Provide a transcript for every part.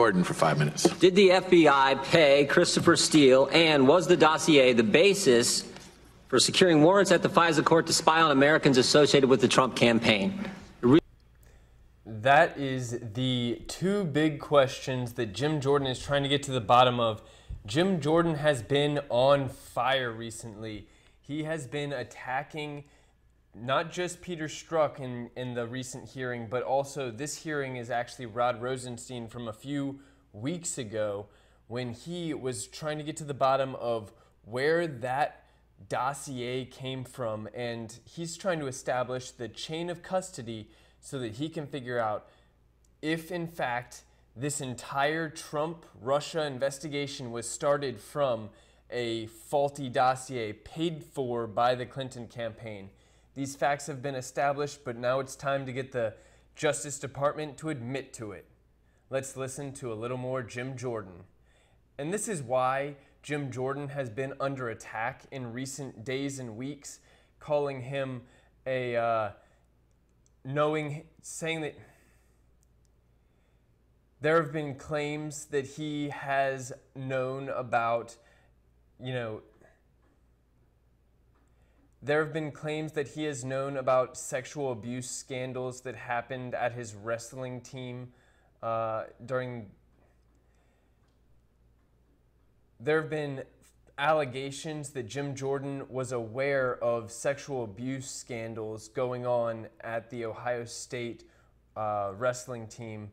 Jordan for 5 minutes. Did the FBI pay Christopher Steele, and was the dossier the basis for securing warrants at the FISA court to spy on Americans associated with the Trump campaign? That is the two big questions that Jim Jordan is trying to get to the bottom of. Jim Jordan has been on fire recently. He has been attacking not just Peter Strzok in the recent hearing, but also this hearing is actually Rod Rosenstein from a few weeks ago when he was trying to get to the bottom of where that dossier came from. And he's trying to establish the chain of custody so that he can figure out if, in fact, this entire Trump-Russia investigation was started from a faulty dossier paid for by the Clinton campaign. These facts have been established, but now it's time to get the Justice Department to admit to it. Let's listen to a little more Jim Jordan. And this is why Jim Jordan has been under attack in recent days and weeks, calling him a saying that there have been claims that he has known about, there have been claims that he has known about sexual abuse scandals that happened at his wrestling team there have been allegations that Jim Jordan was aware of sexual abuse scandals going on at the Ohio State wrestling team,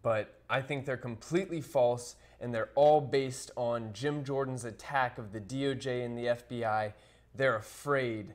but I think they're completely false, and they're all based on Jim Jordan's attack of the DOJ and the FBI. They're afraid.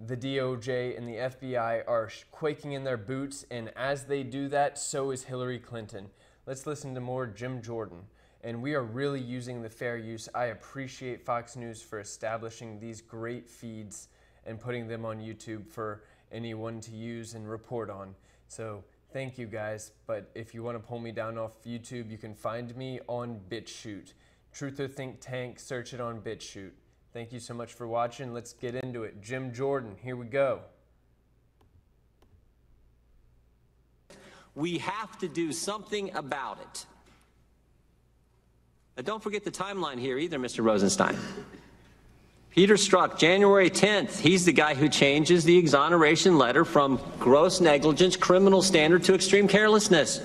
The DOJ and the FBI are quaking in their boots, and as they do that, so is Hillary Clinton. Let's listen to more Jim Jordan. And we are really using the fair use. I appreciate Fox News for establishing these great feeds and putting them on YouTube for anyone to use and report on. So thank you guys. But if you want to pull me down off YouTube, you can find me on BitChute. Truther Think Tank, search it on BitChute. Thank you so much for watching. Let's get into it. Jim Jordan, here we go. We have to do something about it. Now, don't forget the timeline here either, Mr. Rosenstein. Peter Strzok, January 10th, he's the guy who changes the exoneration letter from gross negligence, criminal standard, to extreme carelessness.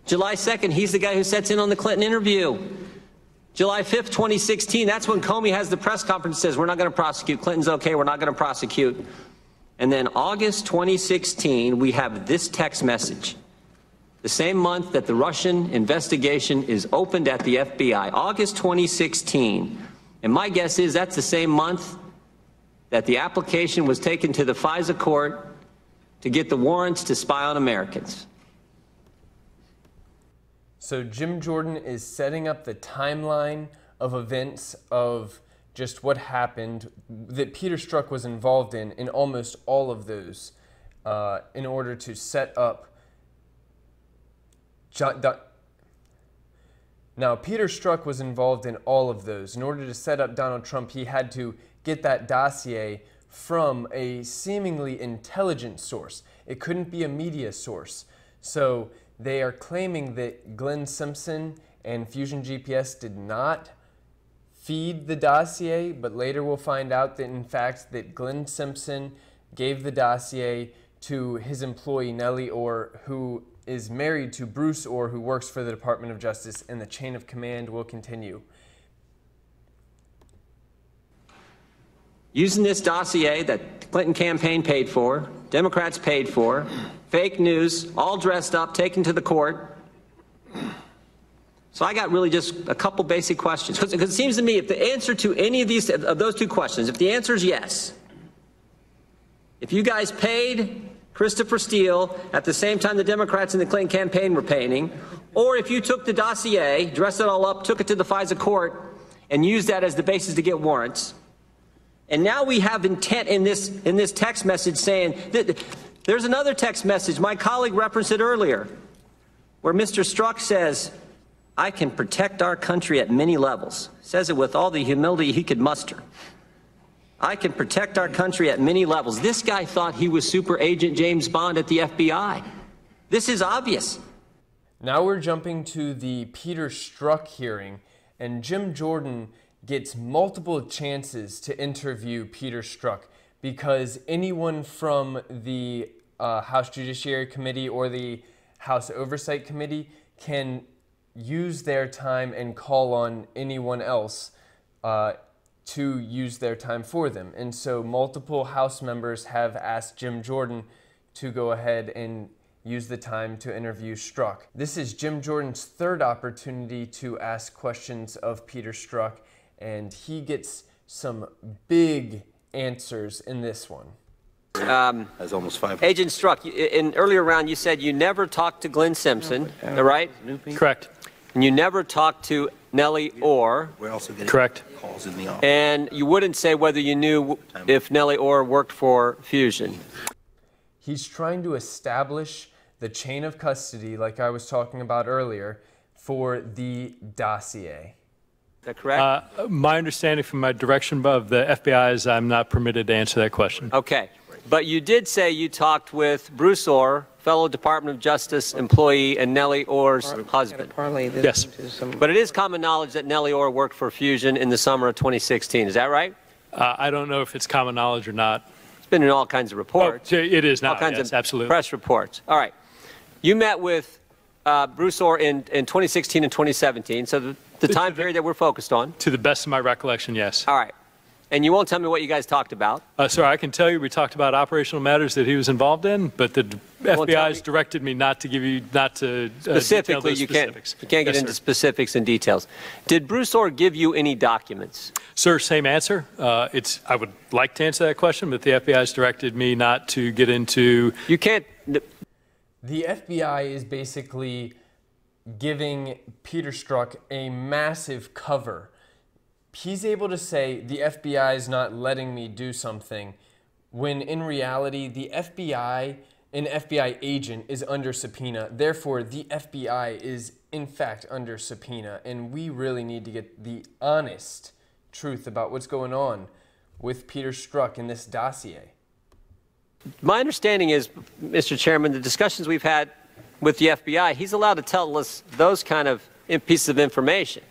July 2nd, he's the guy who sets in on the Clinton interview. July 5th, 2016, that's when Comey has the press conference and says, we're not going to prosecute. Clinton's okay, we're not going to prosecute. And then August 2016, we have this text message. The same month that the Russian investigation is opened at the FBI, August 2016. And my guess is that's the same month that the application was taken to the FISA court to get the warrants to spy on Americans. So Jim Jordan is setting up the timeline of events of just what happened that Peter Strzok was involved in almost all of those in order to set up. Now, Peter Strzok was involved in all of those. In order to set up Donald Trump, he had to get that dossier from a seemingly intelligent source. It couldn't be a media source. So they are claiming that Glenn Simpson and Fusion GPS did not feed the dossier, but later we'll find out that, in fact, that Glenn Simpson gave the dossier to his employee, Nellie Orr, who is married to Bruce Orr, who works for the Department of Justice, and the chain of command will continue. Using this dossier that the Clinton campaign paid for, Democrats paid for, fake news, all dressed up, taken to the court. So I got really just a couple basic questions. Because it seems to me if the answer to any of those two questions, if the answer is yes, if you guys paid Christopher Steele at the same time the Democrats in the Clinton campaign were paying, or if you took the dossier, dressed it all up, took it to the FISA court, and used that as the basis to get warrants, and now we have intent in this text message saying that there's another text message, my colleague referenced it earlier, where Mr. Strzok says, I can protect our country at many levels. Says it with all the humility he could muster. I can protect our country at many levels. This guy thought he was Super Agent James Bond at the FBI. This is obvious. Now we're jumping to the Peter Strzok hearing, and Jim Jordan gets multiple chances to interview Peter Strzok because anyone from the House Judiciary Committee or the House Oversight Committee can use their time and call on anyone else to use their time for them. And so multiple House members have asked Jim Jordan to go ahead and use the time to interview Strzok. This is Jim Jordan's third opportunity to ask questions of Peter Strzok, and he gets some big answers in this one. That's almost 5. Agent Strzok, in earlier round you said you never talked to Glenn Simpson, right? Correct. And you never talked to Nellie Orr. We're also getting Correct. calls in the office. And you wouldn't say whether you knew if Nellie Orr worked for Fusion. He's trying to establish the chain of custody, like I was talking about earlier, for the dossier. Is that correct? My understanding from my direction of the FBI is I'm not permitted to answer that question. Okay. But you did say you talked with Bruce Orr, fellow Department of Justice employee, and Nellie Orr's husband. Yes. But it is common knowledge that Nellie Orr worked for Fusion in the summer of 2016. Is that right? I don't know if it's common knowledge or not. It's been in all kinds of reports. Well, it is now, all kinds yes, of absolutely. press reports. All right. You met with Bruce Orr in 2016 and 2017, so the time period that we're focused on. To the best of my recollection, yes. All right. And you won't tell me what you guys talked about. Sir, I can tell you we talked about operational matters that he was involved in, but the FBI's directed me not to give you, specifically, you can't get into specifics and details. Did Bruce Orr give you any documents? Sir, same answer. I would like to answer that question, but the FBI's directed me not to get into. You can't. The FBI is basically giving Peter Strzok a massive cover. He's able to say the FBI is not letting me do something, when in reality the FBI, an FBI agent, is under subpoena. Therefore, the FBI is in fact under subpoena, and we really need to get the honest truth about what's going on with Peter Strzok in this dossier. My understanding is, Mr. Chairman, the discussions we've had with the FBI, he's allowed to tell us those kind of pieces of information.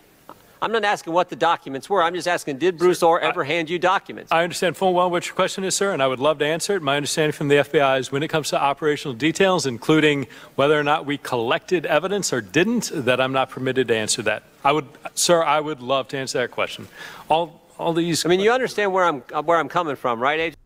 I'm not asking what the documents were. I'm just asking, did Bruce Orr ever hand you documents? I understand full well what your question is, sir, and I would love to answer it. My understanding from the FBI is when it comes to operational details, including whether or not we collected evidence or didn't, that I'm not permitted to answer that. Sir, I would love to answer that question. All these. I mean, you understand where I'm coming from, right, Agent?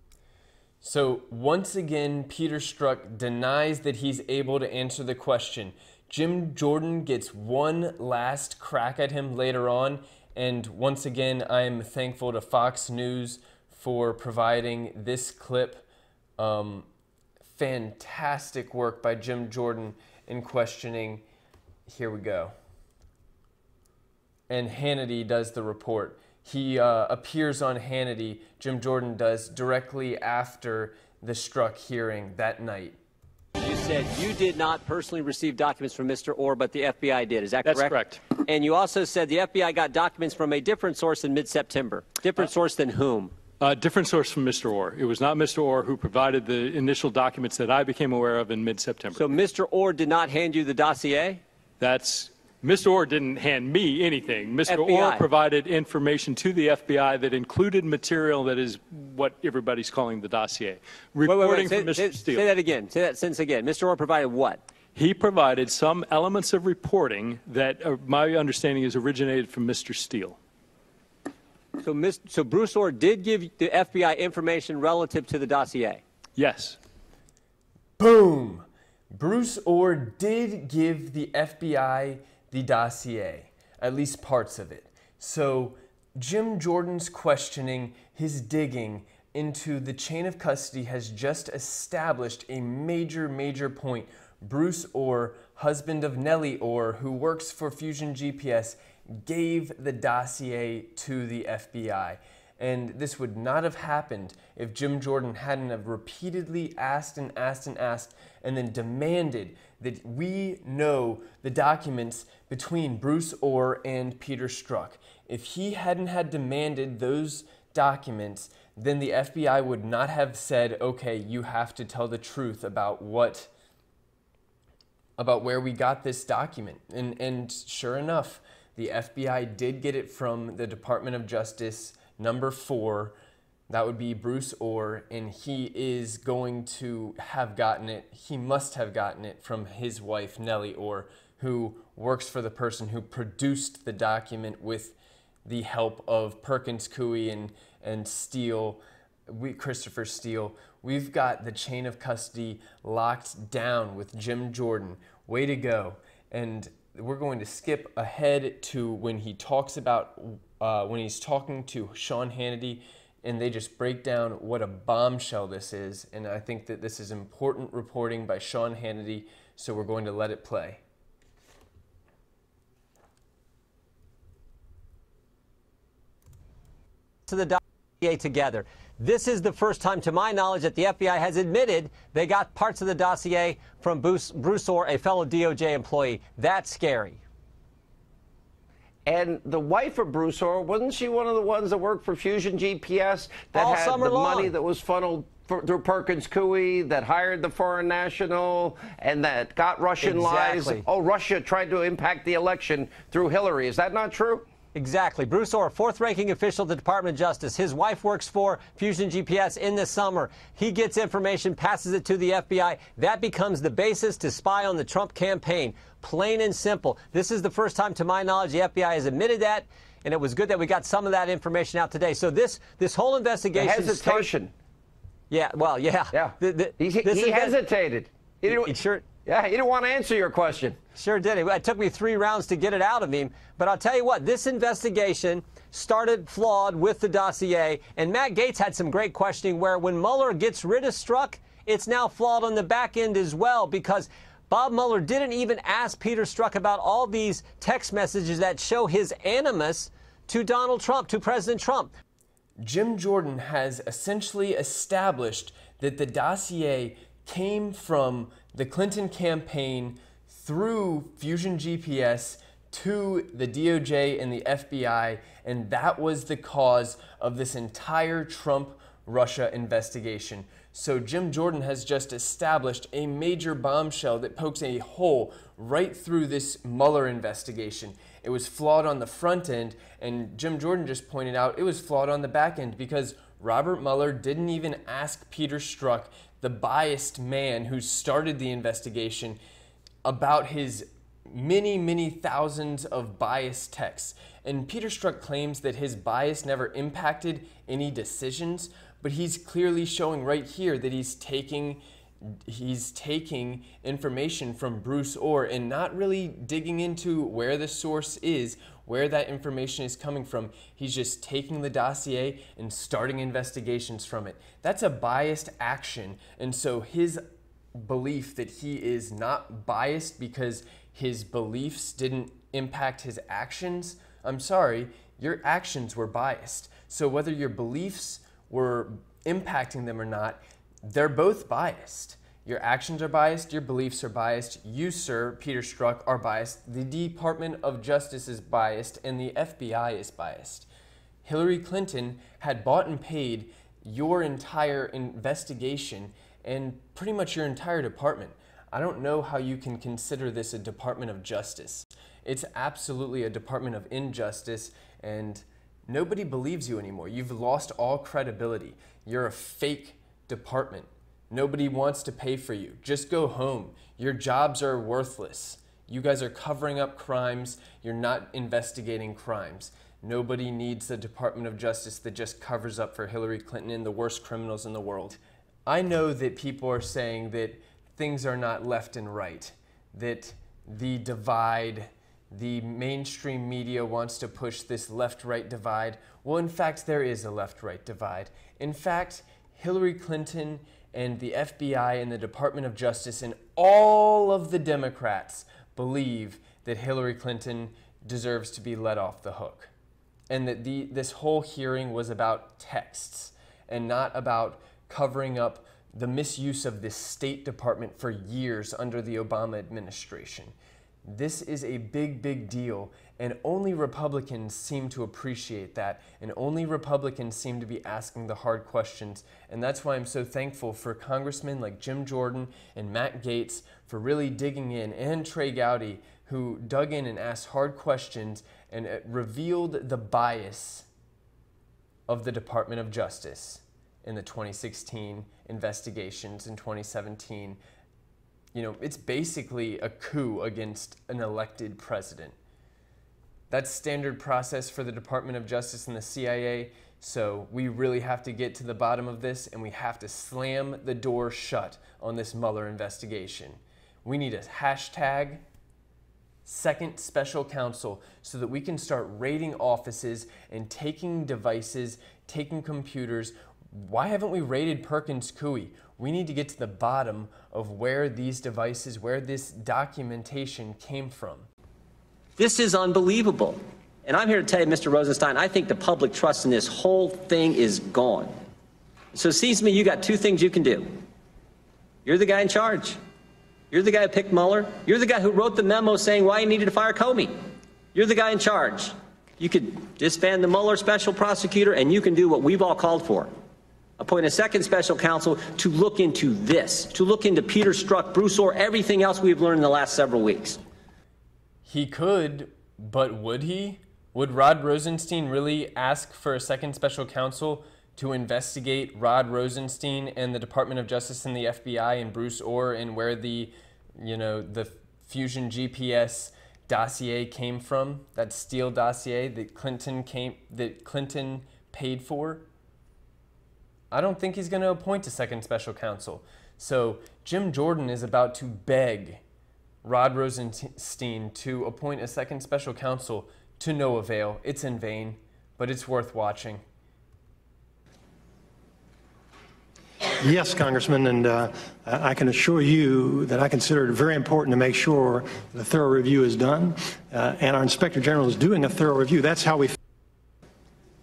So once again, Peter Strzok denies that he's able to answer the question. Jim Jordan gets one last crack at him later on, and once again, I'm thankful to Fox News for providing this clip. Fantastic work by Jim Jordan in questioning. Here we go. And Hannity does the report. He appears on Hannity, Jim Jordan does, directly after the Strzok hearing that night. You said you did not personally receive documents from Mr. Orr, but the FBI did. Is that correct? That's correct. And you also said the FBI got documents from a different source in mid-September. Different source than whom? Different source from Mr. Orr. It was not Mr. Orr who provided the initial documents that I became aware of in mid-September. So Mr. Orr did not hand you the dossier? Mr. Orr didn't hand me anything. Mr. FBI. Orr provided information to the FBI that included material that is what everybody's calling the dossier. Reporting from Mr. Steele. Say that again. Say that sentence again. Mr. Orr provided what? He provided some elements of reporting that my understanding is originated from Mr. Steele. So Bruce Orr did give the FBI information relative to the dossier? Yes. Boom! Bruce Orr did give the FBI the dossier, at least parts of it. So Jim Jordan's questioning, his digging into the chain of custody has just established a major point. Bruce Orr, husband of Nellie Orr, who works for Fusion GPS, gave the dossier to the FBI. And this would not have happened if Jim Jordan hadn't have repeatedly asked and then demanded that we know the documents between Bruce Orr and Peter Strzok. If he hadn't had demanded those documents, then the FBI would not have said, okay, you have to tell the truth about what about where we got this document. And sure enough, the FBI did get it from the Department of Justice number 4. That would be Bruce Orr, and he is going to have gotten it. He must have gotten it from his wife, Nellie Orr, who works for the person who produced the document with the help of Perkins Coie and Steele, Christopher Steele. We've got the chain of custody locked down with Jim Jordan. Way to go. And we're going to skip ahead to when he talks about, when he's talking to Sean Hannity, and they just break down what a bombshell this is. And I think that this is important reporting by Sean Hannity, so we're going to let it play. To the dossier together. This is the first time, to my knowledge, that the FBI has admitted they got parts of the dossier from Bruce Orr, a fellow DOJ employee. That's scary. And the wife of Bruce Orr, wasn't she one of the ones that worked for Fusion GPS that All had summer the long. money that was funneled through Perkins Coie, that hired the foreign national, and that got Russian Exactly. lies? Oh, Russia tried to impact the election through Hillary. Is that not true? Exactly. Bruce Orr, fourth-ranking official at the Department of Justice. His wife works for Fusion GPS in the summer. He gets information, passes it to the FBI. That becomes the basis to spy on the Trump campaign. Plain and simple. This is the first time, to my knowledge, the FBI has admitted that, and it was good that we got some of that information out today. So this whole investigation... The hesitation. Yeah, well, yeah. Yeah. He hesitated. He didn't, yeah, he didn't want to answer your question. Sure did. It took me 3 rounds to get it out of him. But I'll tell you what, this investigation started flawed with the dossier, and Matt Gaetz had some great questioning where when Mueller gets rid of Strzok, it's now flawed on the back end as well, because Bob Mueller didn't even ask Peter Strzok about all these text messages that show his animus to Donald Trump, to President Trump. Jim Jordan has essentially established that the dossier came from the Clinton campaign through Fusion GPS to the DOJ and the FBI, and that was the cause of this entire Trump-Russia investigation. So Jim Jordan has just established a major bombshell that pokes a hole right through this Mueller investigation. It was flawed on the front end, and Jim Jordan just pointed out it was flawed on the back end because Robert Mueller didn't even ask Peter Strzok, the biased man who started the investigation, about his many, many thousands of biased texts. And Peter Strzok claims that his bias never impacted any decisions, but he's clearly showing right here that he's taking information from Bruce Orr and not really digging into where the source is, where that information is coming from. He's just taking the dossier and starting investigations from it. That's a biased action. And so his belief that he is not biased because his beliefs didn't impact his actions, I'm sorry, your actions were biased. So whether your beliefs were impacting them or not, they're both biased. Your actions are biased, your beliefs are biased, you, sir, Peter Strzok, are biased, the Department of Justice is biased, and the FBI is biased. Hillary Clinton had bought and paid your entire investigation and pretty much your entire department. I don't know how you can consider this a Department of Justice. It's absolutely a Department of Injustice, and nobody believes you anymore. You've lost all credibility. You're a fake department. Nobody wants to pay for you. Just go home. Your jobs are worthless. You guys are covering up crimes. You're not investigating crimes. Nobody needs the Department of Justice that just covers up for Hillary Clinton and the worst criminals in the world. I know that people are saying that things are not left and right, that the divide, the mainstream media wants to push this left-right divide. Well, in fact, there is a left-right divide. In fact, Hillary Clinton and the FBI and the Department of Justice and all of the Democrats believe that Hillary Clinton deserves to be let off the hook. And that this whole hearing was about texts and not about covering up the misuse of this State Department for years under the Obama administration. This is a big, big deal, and only Republicans seem to appreciate that, and only Republicans seem to be asking the hard questions, and that's why I'm so thankful for congressmen like Jim Jordan and Matt Gaetz for really digging in, and Trey Gowdy, who dug in and asked hard questions and revealed the bias of the Department of Justice in the 2016 investigations in 2017. You know, it's basically a coup against an elected president. That's standard process for the Department of Justice and the CIA, so we really have to get to the bottom of this, and we have to slam the door shut on this Mueller investigation. We need a hashtag second special counsel so that we can start raiding offices and taking devices, taking computers. Why haven't we raided Perkins Coie? We need to get to the bottom of where these devices, where this documentation came from. This is unbelievable. And I'm here to tell you, Mr. Rosenstein, I think the public trust in this whole thing is gone. So it seems to me you got two things you can do. You're the guy in charge. You're the guy who picked Mueller. You're the guy who wrote the memo saying why you needed to fire Comey. You're the guy in charge. You could disband the Mueller special prosecutor, and you can do what we've all called for. Appoint a second special counsel to look into this, to look into Peter Strzok, Bruce Orr, everything else we've learned in the last several weeks. He could, but would he? Would Rod Rosenstein really ask for a second special counsel to investigate Rod Rosenstein and the Department of Justice and the FBI and Bruce Orr and where the Fusion GPS dossier came from, that Steele dossier that Clinton paid for? I don't think he's going to appoint a second special counsel. So Jim Jordan is about to beg Rod Rosenstein to appoint a second special counsel to no avail. It's in vain, but it's worth watching. Yes, Congressman, and I can assure you that I consider it very important to make sure the thorough review is done, and our Inspector General is doing a thorough review. That's how we...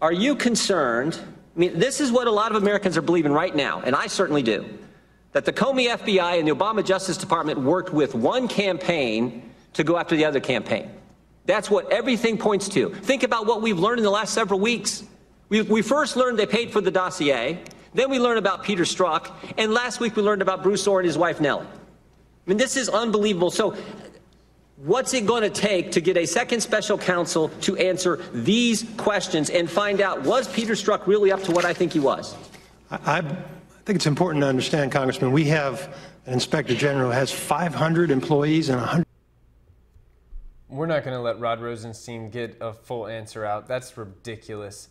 Are you concerned? I mean, this is what a lot of Americans are believing right now, and I certainly do, that the Comey FBI and the Obama Justice Department worked with one campaign to go after the other campaign. That's what everything points to. Think about what we've learned in the last several weeks. We first learned they paid for the dossier, then we learned about Peter Strzok, and last week we learned about Bruce Orr and his wife Nellie. I mean, this is unbelievable. So what's it going to take to get a second special counsel to answer these questions and find out, was Peter Strzok really up to what I think he was? I think it's important to understand, Congressman, we have an Inspector General who has 500 employees and 100... We're not going to let Rod Rosenstein get a full answer out. That's ridiculous.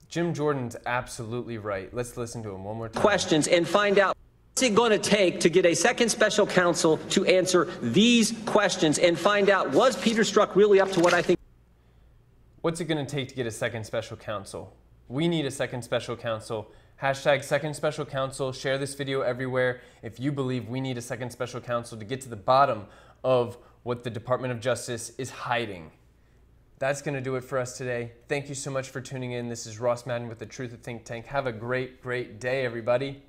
Jim Jordan's absolutely right. Let's listen to him one more time. Questions and find out, what's it going to take to get a second special counsel to answer these questions and find out, was Peter Strzok really up to what I think? What's it going to take to get a second special counsel? We need a second special counsel. Hashtag second special counsel. Share this video everywhere if you believe we need a second special counsel to get to the bottom of what the Department of Justice is hiding. That's going to do it for us today. Thank you so much for tuning in. This is Ross Madden with the Truth of Think Tank. Have a great, great day, everybody.